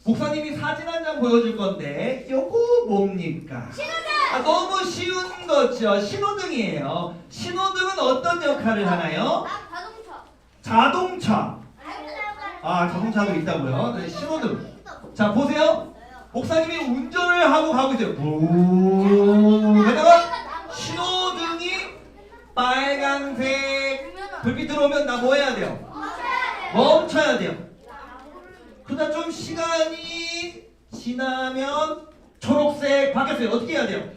목사님이 사진 한 장 보여줄 건데 요거 뭡니까? 신호등! 너무 쉬운 거죠. 신호등이에요. 신호등은 어떤 역할을 하나요? 자동차. 자동차. 자동차도 있다고요. 네, 신호등. 자, 보세요. 목사님이 운전을 하고 가고 있어요. 게다가 신호등이 빨간색 불빛 들어오면 나 뭐 해야 돼요? 멈춰야 돼요. 그러다 좀 시간이 지나면 초록색 바뀌었어요. 어떻게 해야 돼요?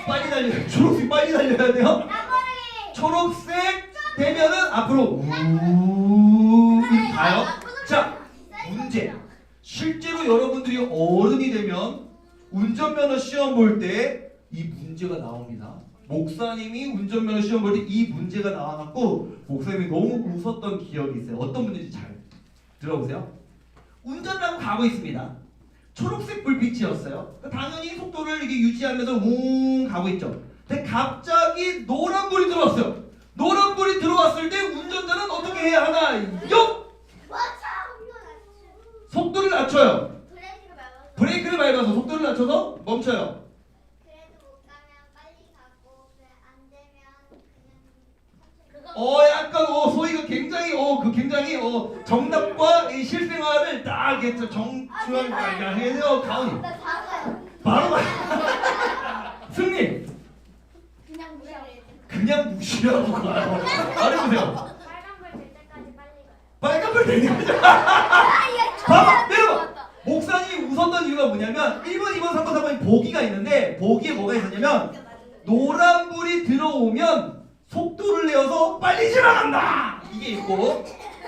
빨리 달려요. 초록색 빨리 달려야 돼요. 초록색 되면은 앞으로 이렇게 가요. 자, 문제. 실제로 여러분들이 어른이 되면 운전면허 시험 볼 때 이 문제가 나옵니다. 목사님이 운전면허 시험 볼 때 이 문제가 나와갖고 목사님이 너무 웃었던 기억이 있어요. 어떤 문제인지 잘 들어보세요. 운전을 하고 가고 있습니다. 초록색 불빛이었어요. 당연히 속도를 이렇게 유지하면서 웅 가고 있죠. 근데 갑자기 노란불이 들어왔어요. 노란불이 들어왔을 때 운전자는 어떻게 해야 하나요? 속도를 낮춰요. 브레이크를 밟아서 속도를 낮춰서 멈춰요. 약간 소희가 굉장히 굉장히 정답과 이 실생활을 딱 이렇게 정중하게 해요. 가은이 바로 승리. 그냥 무시하고 가요. 말해보세요. 빨간불 될 때까지 봐봐, 내려봐. 목사님이 웃었던 이유가 뭐냐면 1번, 2번, 3번, 4번이 보기가 있는데 보기에 뭐가 있었냐면 노란불이 들어오면 속도를 내어서 빨리 지나간다 이게 있고,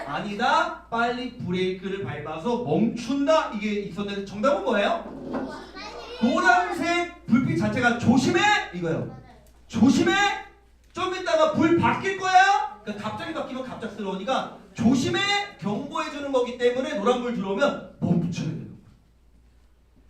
아니다 빨리 브레이크를 밟아서 멈춘다 이게 있었는데 정답은 뭐예요? 노란색 불빛 자체가 조심해 이거예요. 조심해. 좀 이따가 불 바뀔 거야. 그러니까 갑자기 바뀌면 갑작스러우니까 조심해 경고해 주는 거기 때문에 노란불 들어오면 멈춰야 되는 거예요.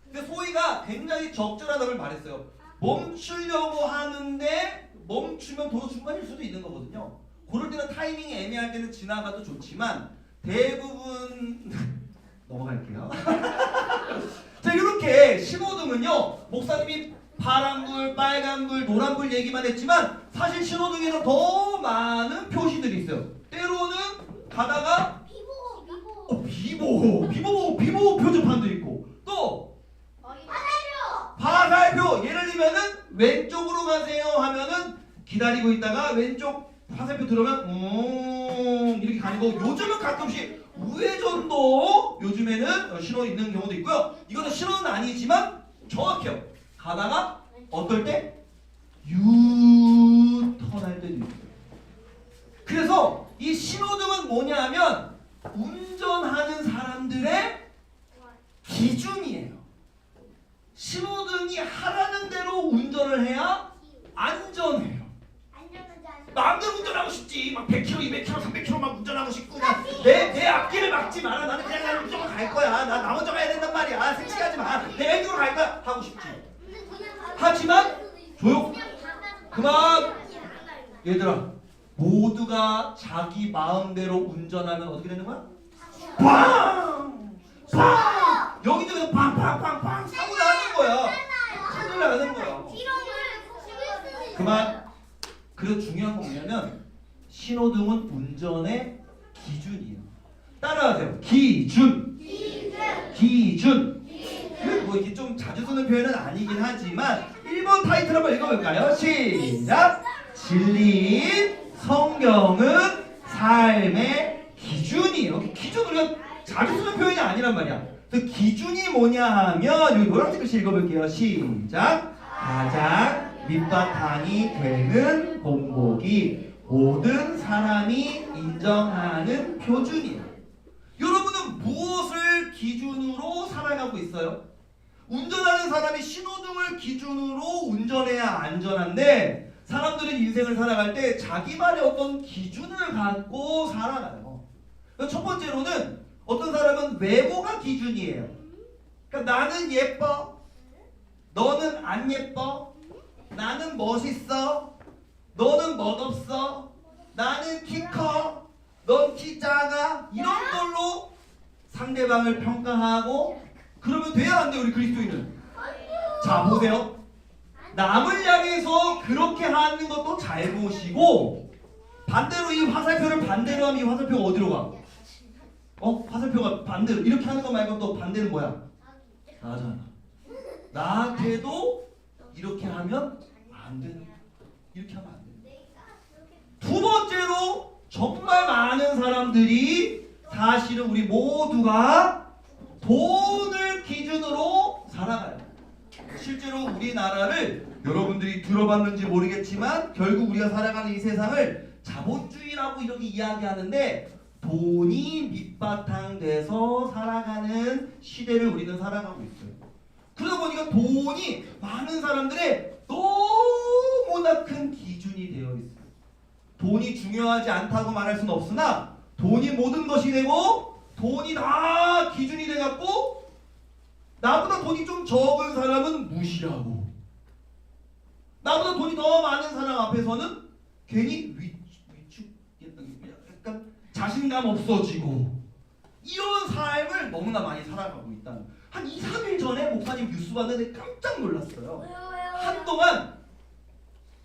근데 소희가 굉장히 적절한 답을 말했어요. 멈추려고 하는데 멈추면 도로 중간일 수도 있는 거거든요. 그럴 때는 타이밍이 애매할 때는 지나가도 좋지만 대부분 넘어갈게요. 자, 이렇게 신호등은요 목사님이 파란불, 빨간불, 노란불 얘기만 했지만 사실 신호등에는 더 많은 표시들이 있어요. 때로는 가다가 비보 표지판도 있고 또 화살표 예를 들면은 왼쪽으로 가세요 하면은 기다리고 있다가 왼쪽 화살표 들어오면 이렇게 가는 거. 요즘은 가끔씩 우회전도 요즘에는 신호 있는 경우도 있고요. 이거는 신호는 아니지만 정확해요. 가다가 어떨 때 유턴할 때도 있어요. 그래서 이 신호등은 뭐냐 하면 운전하는 사람들의 기준이에요. 신호등이 하라는 대로 운전을 해야 안전해요. 마음대로 운전하고 싶지. 막 100km, 200km, 300km 막 운전하고 싶고 내 앞길을 막지 마라. 나는 그냥 무조건 갈 거야. 나 먼저 가야 된단 말이야. 생치하지 마. 내 왼쪽으로 갈 거야. 하고 싶지. 하지만 조용. 그만. 얘들아, 모두가 자기 마음대로 운전하면 어떻게 되는 거야? 팡! 팡! 여기저기서 팡팡팡팡 사고 나는 거야. 큰일 나는 거야. 그만. 그래서 중요한 건 뭐냐면 신호등은 운전의 기준이에요. 따라하세요. 기준. 뭐 이렇게 좀 자주 쓰는 표현은 아니긴 하지만 1번 타이틀 한번 읽어볼까요? 시작. 진리 성경은 삶의 기준이에요. 기준 우리가 자주 쓰는 표현이 아니란 말이야. 그 기준이 뭐냐 하면 여기 노란색 글씨 읽어볼게요. 시작. 가장 밑바탕이 되는 본보기 모든 사람이 인정하는 표준이에요. 여러분은 무엇을 기준으로 살아가고 있어요? 운전하는 사람이 신호등을 기준으로 운전해야 안전한데 사람들은 인생을 살아갈 때 자기만의 어떤 기준을 갖고 살아가요. 첫 번째로는 어떤 사람은 외모가 기준이에요. 그러니까 나는 예뻐, 너는 안 예뻐, 나는 멋있어, 너는 멋없어, 나는 키 커, 넌 키 작아, 이런 걸로 상대방을 평가하고 그러면 돼야 안 돼 우리 그리스도인은? 자 보세요. 남을 향해서 그렇게 하는 것도 잘못이고 반대로 이 화살표를 반대로 하면 이 화살표가 어디로 가? 화살표가 반대로 이렇게 하는 거 말고 또 반대는 뭐야? 나잖아. 나한테도 이렇게 하면 안 되는 거야. 이렇게 하면 안 되는 거야. 두 번째로 정말 많은 사람들이 사실은 우리 모두가 돈을 기준으로 살아가요. 실제로 우리나라를 여러분들이 들어봤는지 모르겠지만 결국 우리가 살아가는 이 세상을 자본주의라고 이렇게 이야기하는데 돈이 밑바탕 돼서 살아가는 시대를 우리는 살아가고 있어요. 그러다 보니까 돈이 많은 사람들의 너무나 큰 기준이 되어 있어요. 돈이 중요하지 않다고 말할 수는 없으나 돈이 모든 것이 되고 돈이 다 기준이 돼갖고 나보다 돈이 좀 적은 사람은 무시하고 나보다 돈이 더 많은 사람 앞에서는 괜히 위축 약간 자신감 없어지고 이런 삶을 너무나 많이 살아가고 있다는 한 2, 3일 전에 목사님 뉴스 봤는데 깜짝 놀랐어요. 한동안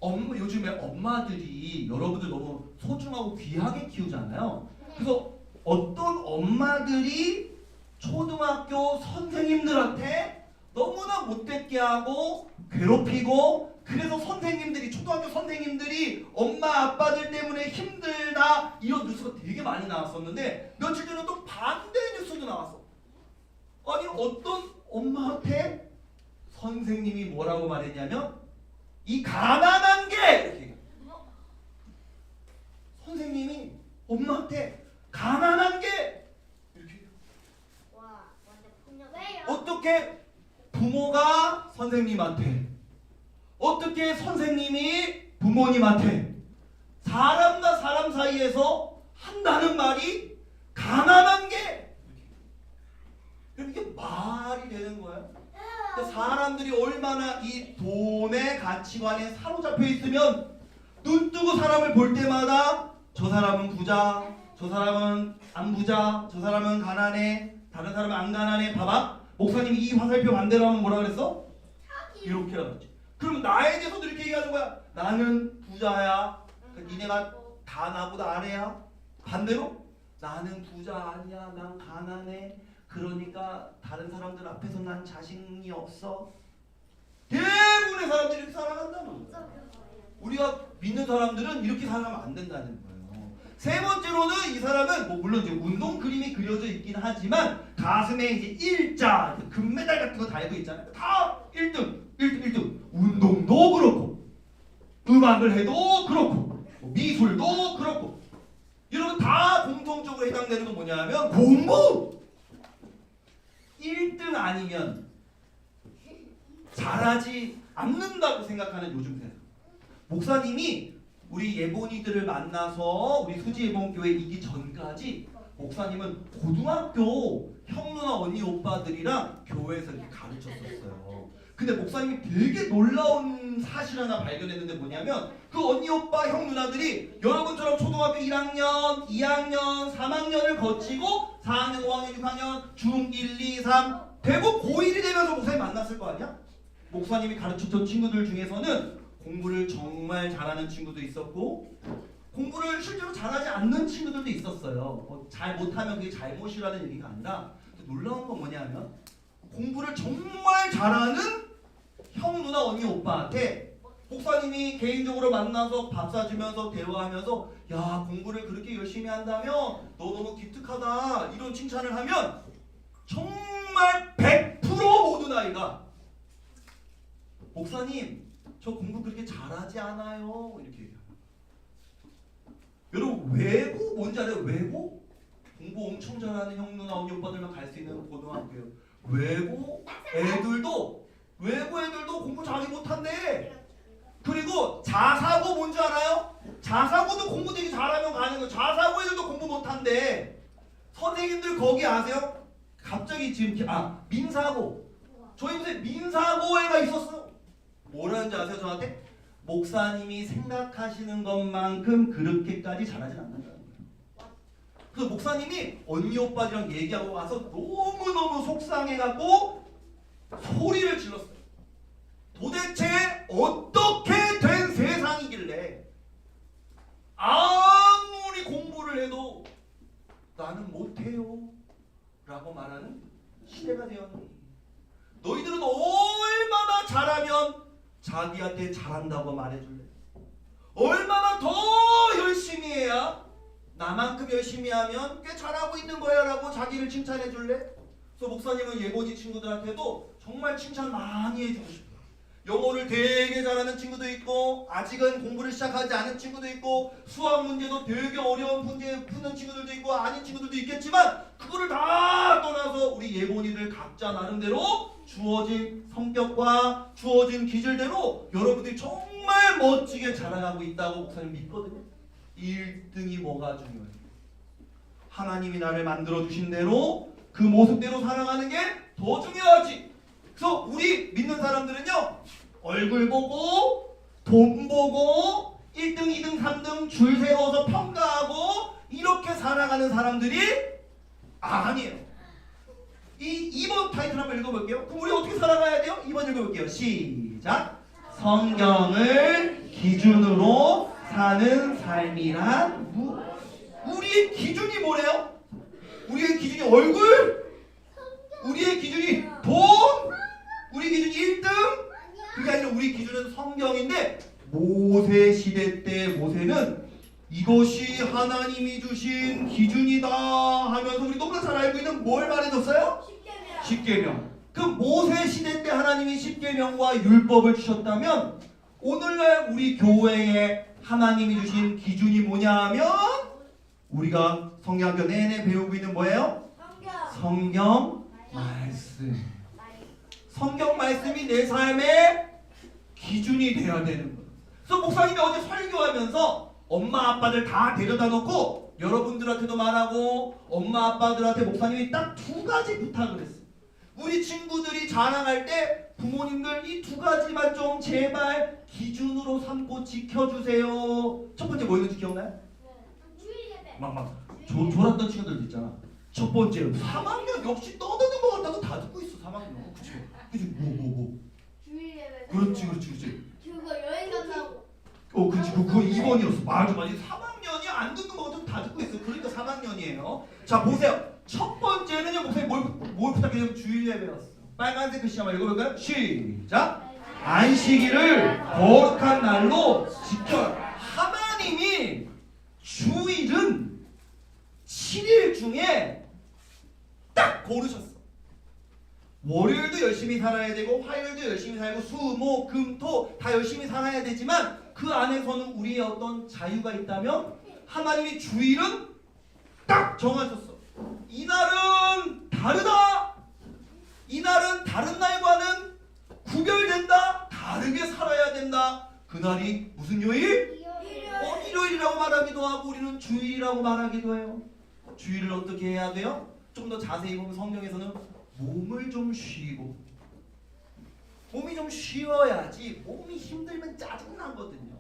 요즘에 엄마들이 여러분들 너무 소중하고 귀하게 키우잖아요. 그래서 어떤 엄마들이 초등학교 선생님들한테 너무나 못됐게 하고 괴롭히고 그래서 초등학교 선생님들이 엄마 아빠들 때문에 힘들다 이런 뉴스가 되게 많이 나왔었는데 며칠 전에 또 반대 뉴스도 나왔어. 아니 어떤 엄마한테 선생님이 뭐라고 말했냐면 이 가난한 게 이렇게 선생님이 엄마한테 가난한 게 이렇게 어떻게 부모가 선생님한테 어떻게 선생님이 부모님한테 사람과 사람 사이에서 한다는 말이 가난한 게 이게 말이 되는 거야. 사람들이 얼마나 이 돈의 가치관에 사로잡혀 있으면 눈 뜨고 사람을 볼 때마다 저 사람은 부자, 저 사람은 안 부자, 저 사람은 가난해, 다른 사람은 안 가난해. 봐봐. 목사님이 이 화살표 반대로 하면 뭐라 그랬어? 이렇게 하지. 그럼 나에 대해서도 이렇게 얘기하는 거야. 나는 부자야. 니네가 다 나보다 아래야. 반대로 나는 부자 아니야. 난 가난해. 그러니까 다른 사람들 앞에서 난 자신이 없어. 대부분의 사람들이 이렇게 살아간다는 거야. 우리가 믿는 사람들은 이렇게 살아가면 안 된다는 거예요. 세 번째로는 이 사람은 뭐 물론 이제 운동 그림이 그려져 있긴 하지만 가슴에 이제 일자, 금메달 같은 거 달고 있잖아요. 다 1등. 운동도 그렇고 음악을 해도 그렇고 미술도 그렇고 이런 거 다 공통적으로 해당되는 건 뭐냐면 공부! 1등 아니면 잘하지 않는다고 생각하는 요즘 세상. 목사님이 우리 예본이들을 만나서 우리 수지 예본교회 이기 전까지 목사님은 고등학교 형 누나 언니 오빠들이랑 교회에서 이렇게 가르쳤었어요. 근데 목사님이 되게 놀라운 사실 하나 발견했는데 뭐냐면 그 언니 오빠 형 누나들이 여러분처럼 초등학교 1학년, 2학년, 3학년을 거치고 4학년, 5학년, 6학년, 중1, 2, 3 되고 고1이 되면서 목사님 만났을 거 아니야? 목사님이 가르쳤던 친구들 중에서는 공부를 정말 잘하는 친구도 있었고 공부를 실제로 잘하지 않는 친구들도 있었어요. 잘 못하면 그게 잘못이라는 얘기가 아니라 놀라운 건 뭐냐면 공부를 정말 잘하는 형, 누나, 언니, 오빠한테 목사님이 개인적으로 만나서 밥 사주면서 대화하면서 야 공부를 그렇게 열심히 한다며 너 너무 기특하다 이런 칭찬을 하면 정말 100% 모든 아이가 목사님 저 공부 그렇게 잘하지 않아요 이렇게 얘기해요. 여러분 외고 뭔지 알아요? 외고? 공부 엄청 잘하는 형, 누나, 언니, 오빠들만 갈 수 있는 고등학교예요. 외고 애들도 공부 잘하지 못한대. 그리고 자사고 뭔지 알아요? 자사고도 공부 되게 잘하면 가는 거예요. 자사고 애들도 공부 못한대. 선생님들 거기 아세요? 갑자기 지금 민사고 저희 무슨 민사고애가 있었어. 뭐라는지 아세요 저한테? 목사님이 생각하시는 것만큼 그렇게까지 잘하진 않는다는 거예요. 그래서 목사님이 언니 오빠들이랑 얘기하고 와서 너무너무 속상해갖고 소리를 질렀어요. 도대체 어떻게 된 세상이길래 아무리 공부를 해도 나는 못해요 라고 말하는 시대가 되었니? 너희들은 얼마나 잘하면 자기한테 잘한다고 말해줄래? 얼마나 더 열심히 해야 나만큼 열심히 하면 꽤 잘하고 있는 거야 라고 자기를 칭찬해줄래? 그래서 목사님은 예보지 친구들한테도 정말 칭찬 많이 해주고 싶어요. 영어를 되게 잘하는 친구도 있고 아직은 공부를 시작하지 않은 친구도 있고 수학 문제도 되게 어려운 문제 푸는 친구들도 있고 아닌 친구들도 있겠지만 그거를 다 떠나서 우리 예본이들 각자 나름대로 주어진 성격과 주어진 기질대로 여러분들이 정말 멋지게 자라가고 있다고 목사님 믿거든요. 1등이 뭐가 중요해요? 하나님이 나를 만들어주신 대로 그 모습대로 살아가는 게 더 중요하지. 그래서 우리 믿는 사람들은요 얼굴 보고 돈 보고 1등 2등 3등 줄 세워서 평가하고 이렇게 살아가는 사람들이 아니에요. 이 2번 타이틀 한번 읽어볼게요. 그럼 우리 어떻게 살아가야 돼요? 2번 읽어볼게요. 시작. 성경을 기준으로 사는 삶이란 우리의 기준이 뭐래요? 우리의 기준이 얼굴? 우리의 기준이 돈? 우리 기준이 1등? 그게 아니라 우리 기준은 성경인데 모세 시대 때 모세는 이것이 하나님이 주신 기준이다 하면서 우리 너무나 잘 알고 있는 뭘 말해줬어요? 십계명. 그 모세 시대 때 하나님이 십계명과 율법을 주셨다면 오늘날 우리 교회에 하나님이 주신 기준이 뭐냐 하면 우리가 성경학교 내내 배우고 있는 뭐예요? 성경 말씀. 성경 말씀이 내 삶의 기준이 돼야 되는 거예요. 그래서 목사님이 어제 설교하면서 엄마 아빠들 다 데려다 놓고 여러분들한테도 말하고 엄마 아빠들한테 목사님이 딱 2가지 부탁을 했어요. 우리 친구들이 자랑할 때 부모님들 이 2가지만 좀 제발 기준으로 삼고 지켜주세요. 첫 번째 뭐였는지 기억나요? 막 졸았던 친구들 있잖아. 첫 번째 3학년 역시 떠드는 것 같다고 다 듣고 있어. 3학년. 그치? 뭐. 주일 예배. 그렇지. 그거 여행 간다고. 그렇지. 그거 2번이었어. 맞아. 3학년이 안 듣는 것 같아도 다 듣고 있어. 그러니까 3학년이에요. 자 보세요. 첫 번째는요. 목사님 뭘 부탁해요? 주일 예배였어. 빨간색 글씨 한번 읽어볼까요? 시작. 안식일을 거룩한 날로 지켜. 하나님이 주일은 7일 중에 딱 고르셨어. 월요일도 열심히 살아야 되고 화요일도 열심히 살고 수, 목, 금, 토 다 열심히 살아야 되지만 그 안에서는 우리의 어떤 자유가 있다면 하나님이 주일은 딱 정하셨어. 이날은 다르다. 이날은 다른 날과는 구별된다. 다르게 살아야 된다. 그날이 무슨 요일? 일요일이라고 말하기도 하고 우리는 주일이라고 말하기도 해요. 주일을 어떻게 해야 돼요? 좀 더 자세히 보면 성경에서는 몸을 좀 쉬고 몸이 좀 쉬어야지. 몸이 힘들면 짜증나거든요.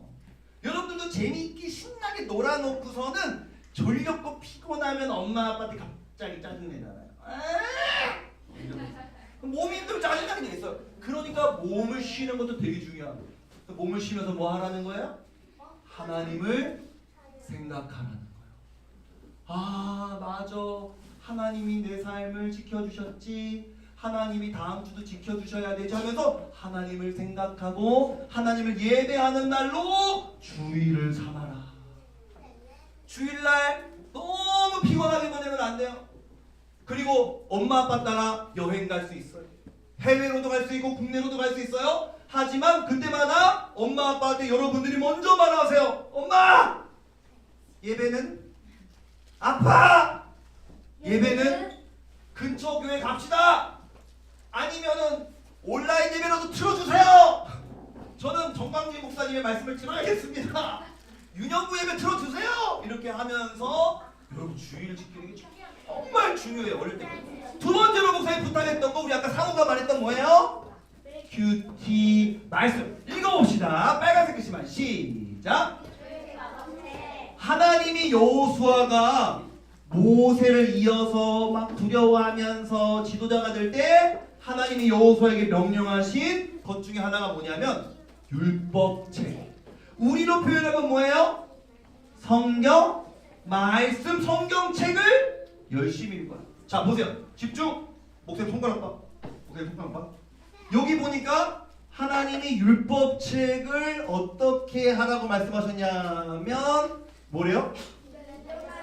여러분들도 재미있게 신나게 놀아놓고서는 졸렸고 피곤하면 엄마 아빠한테 갑자기 짜증내잖아요. 몸이 힘들면 짜증나게 돼 있어요. 그러니까 몸을 쉬는 것도 되게 중요하고 몸을 쉬면서 뭐 하라는 거예요? 하나님을 생각하라는 거예요. 아 맞아. 하나님이 내 삶을 지켜주셨지. 하나님이 다음 주도 지켜주셔야 되지 하면서 하나님을 생각하고 하나님을 예배하는 날로 주일을 삼아라. 주일날 너무 피곤하게 보내면 안 돼요. 그리고 엄마 아빠 따라 여행 갈 수 있어요. 해외로도 갈 수 있고 국내로도 갈 수 있어요. 하지만 그때마다 엄마 아빠한테 여러분들이 먼저 말하세요. 엄마! 예배는? 아빠! 예배는 근처 교회 갑시다. 아니면은 온라인 예배라도 틀어주세요. 저는 정광진 목사님의 말씀을 들어야겠습니다. 유년부 예배 틀어주세요. 이렇게 하면서 여러분 주의를 지키는 게 정말 중요해요. 어릴 때. 2번째로 목사님 부탁했던 거 우리 아까 상우가 말했던 뭐예요? 큐티 말씀 읽어봅시다. 빨간색 글씨만 시작. 하나님이 여호수아가 모세를 이어서 막 두려워하면서 지도자가 될 때 하나님이 여호수아에게 명령하신 것 중에 하나가 뭐냐면 율법책. 우리로 표현하면 뭐예요? 성경, 말씀, 성경책을 열심히 읽어요. 자 보세요. 집중. 목사님 손가락 봐. 목사님 손가락 봐. 여기 보니까 하나님이 율법책을 어떻게 하라고 말씀하셨냐면 뭐래요?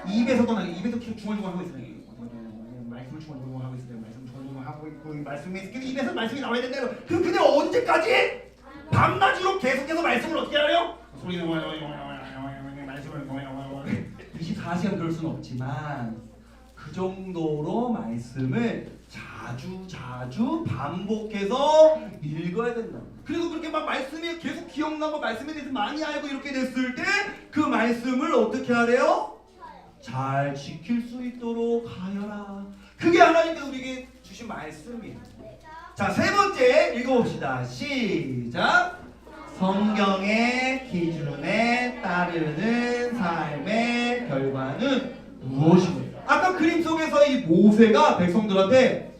입에서 떠나게. 입에서 계속 중얼중얼 하고 있어요. 말씀을 중얼중얼 하고 있어요. 말씀 중얼중얼 하고 있고 말씀이 입에서 말씀이 나와야 된다. 근데 언제까지? 밤낮으로 계속해서 말씀을 어떻게 하래요? 소리는 말씀을 24시간 그럴 수는 없지만 그 정도로 말씀을 자주 반복해서 읽어야 된다. 그리고 그렇게 막 말씀이 계속 기억나고 말씀에 대해서 많이 알고 이렇게 됐을 때 그 말씀을 어떻게 하래요? 잘 지킬 수 있도록 하여라. 그게 하나님께서 우리에게 주신 말씀이에요. 자, 세 번째 읽어봅시다. 시작. 성경의 기준에 따르는 삶의 결과는 무엇입니까? 아까 그림 속에서 이 모세가 백성들한테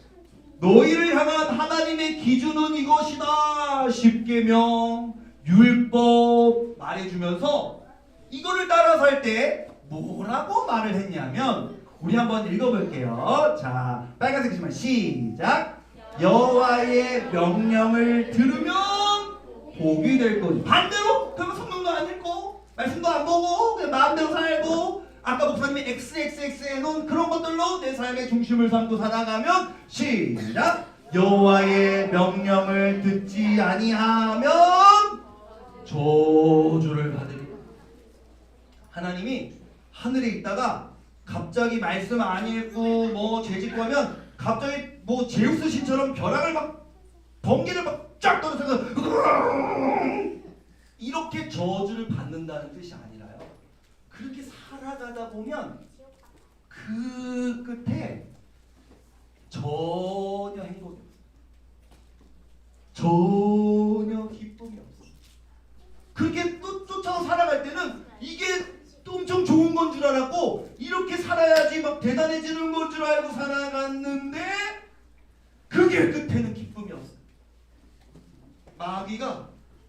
너희를 향한 하나님의 기준은 이것이다. 십계명, 율법 말해주면서 이거를 따라 살 때 뭐라고 말을 했냐면 우리 한번 읽어볼게요. 자, 빨간색 글씨만 시작. 여호와의 명령을 들으면 복이 될 거지. 반대로 그러면 성경도 안 읽고 말씀도 안 보고 그냥 마음대로 살고 아까 목사님이 XXX 해놓은 그런 것들로 내 삶의 중심을 삼고 살아가면 시작. 여호와의 명령을 듣지 아니하면 저주를 받으리라. 하나님이 하늘에 있다가 갑자기 말씀 안 읽고 뭐 죄짓고 하면 갑자기 뭐 제우스 신처럼 벼락을 막 번개를 막 쫙 떨어져서 이렇게 저주를 받는다는 뜻이 아니라요. 그렇게 살아가다 보면 그 끝에 전혀 행복이 없어요. 전혀 기쁨이 없어요. 그렇게 또 쫓아서 살아갈 때는 이게 또 엄청 좋은 건 줄 알았고 이렇게 살아야지 막 대단해지는 건 줄 알고 살아갔는데 그게 끝에는 기쁨이 없어요. 마귀가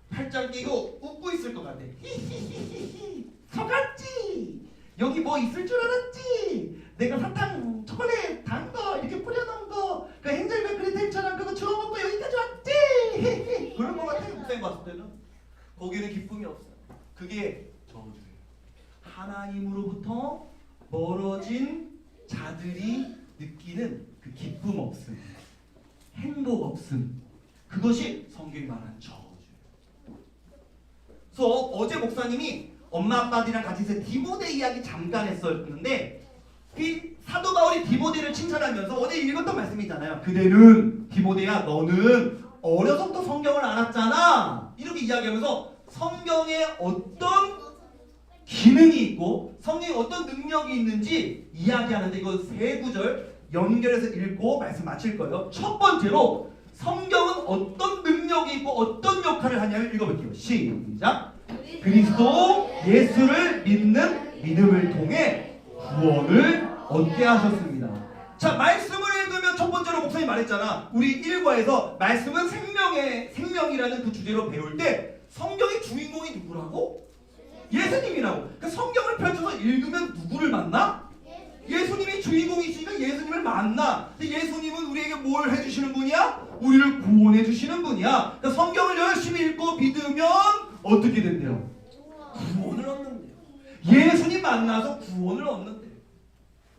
팔짱 끼고 웃고 있을 것 같아. 히히히히히 속았지. 여기 뭐 있을 줄 알았지. 내가 사탕 초콜릿 단 거 이렇게 뿌려놓은 거 그 행젤백 그레텔처럼 그거 주워 먹고 여기까지 왔지. 그런 것 같아요. 목사님 봤을 때는 거기는 기쁨이 없어요. 그게 저주예요. 하나님으로부터 멀어진 자들이 느끼는 그 기쁨 없음, 행복 없음, 그것이 성경이 말하는 저주예요. 그래서 어제 목사님이 엄마 아빠들이랑 같이 있을 디모데 이야기 잠깐 했었는데 그 사도 바울이 디모데를 칭찬하면서 어제 읽었던 말씀이 있잖아요. 그대는 디모데야 너는 어려서부터 성경을 알았잖아. 이렇게 이야기하면서 성경에 어떤 기능이 있고 성경에 어떤 능력이 있는지 이야기하는데 이거 세 구절 연결해서 읽고 말씀 마칠 거예요. 첫 번째로 성경은 어떤 능력이 있고 어떤 역할을 하냐를 읽어볼게요. 시작. 그리스도 예수를 믿는 믿음을 통해 구원을 얻게 하셨습니다. 자, 말씀을 읽으면 첫 번째로 목사님 말했잖아. 우리 1과에서 말씀은 생명이라는 그 주제로 배울 때 성경의 주인공이 누구라고? 예수님이라고. 그러니까 성경을 펼쳐서 읽으면 누구를 만나? 예수님이 주인공이시니까 예수님을 만나. 근데 예수님은 우리에게 뭘 해주시는 분이야? 우리를 구원해 주시는 분이야. 그러니까 성경을 열심히 읽고 믿으면 어떻게 된대요? 구원을 얻는데요. 예수님 만나서 구원을 얻는데요.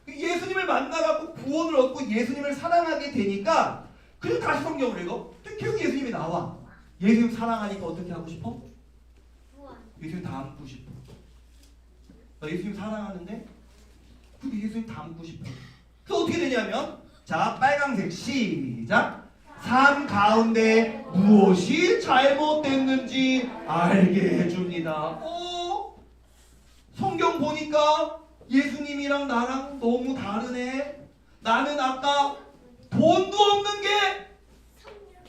예수님을 만나갖고 구원을 얻고 예수님을 사랑하게 되니까 그리고 다시 성경을 읽어. 계속 예수님이 나와. 예수님 사랑하니까 어떻게 하고 싶어? 예수님 다 안고 싶어. 나 예수님 사랑하는데 근데 예수님 다 안고 싶어. 그래서 어떻게 되냐면 자, 빨강색 시작. 삶 가운데 무엇이 잘못됐는지 알게 해줍니다. 성경 보니까 예수님이랑 나랑 너무 다르네. 나는 아까 돈도 없는 게,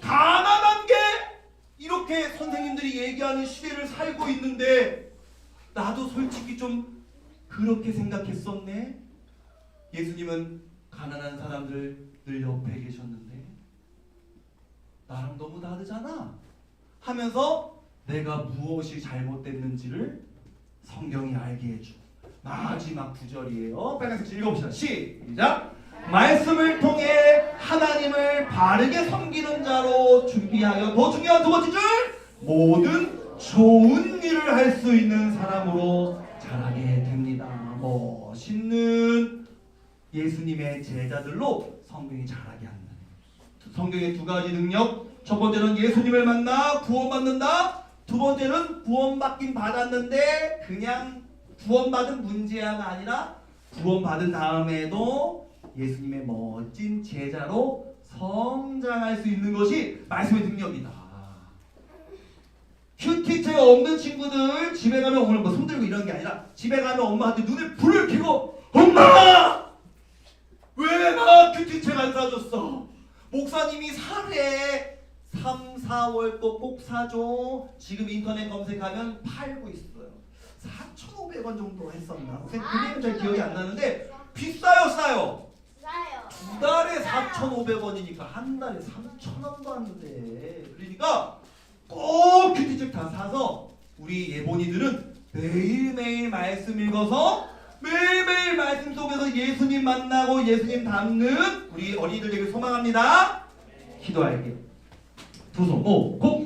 가난한 게, 이렇게 선생님들이 얘기하는 시대를 살고 있는데 나도 솔직히 좀 그렇게 생각했었네. 예수님은 가난한 사람들 늘 옆에 계셨는데 나랑 너무 다르잖아 하면서 내가 무엇이 잘못됐는지를 성경이 알게 해줘. 마지막 구절이에요. 빨간색 읽어봅시다. 시작. 말씀을 통해 하나님을 바르게 섬기는 자로 준비하여 더 중요한 두 번째 줄 모든 좋은 일을 할 수 있는 사람으로 자라게 됩니다. 멋있는 예수님의 제자들로 성경이 자라게 한다. 성경의 두 가지 능력. 첫 번째는 예수님을 만나 구원받는다. 두 번째는 구원받긴 받았는데 그냥 구원받은 문제아가 아니라 구원받은 다음에도 예수님의 멋진 제자로 성장할 수 있는 것이 말씀의 능력이다. 큐티체가 없는 친구들 집에 가면 오늘 뭐 손들고 이런 게 아니라 집에 가면 엄마한테 눈에 불을 켜고 엄마! 왜 나 큐티체가 안 사줬어? 목사님이 사래 3, 4월 거 꼭 사줘. 지금 인터넷 검색하면 팔고 있어요. 4,500원 정도 했었나? 그게는 잘 기억이 안 나는데 비싸요 싸요? 싸요. 두 달에 4,500원이니까 한 달에 3,000원도 안 돼. 그러니까 꼭 큐티책 다 사서 우리 예본이들은 매일매일 말씀 읽어서 매일매일 말씀 속에서 예수님 만나고 예수님 닮는 우리 어린이들 되길 소망합니다. 기도할게요. 두 손, 오, 고!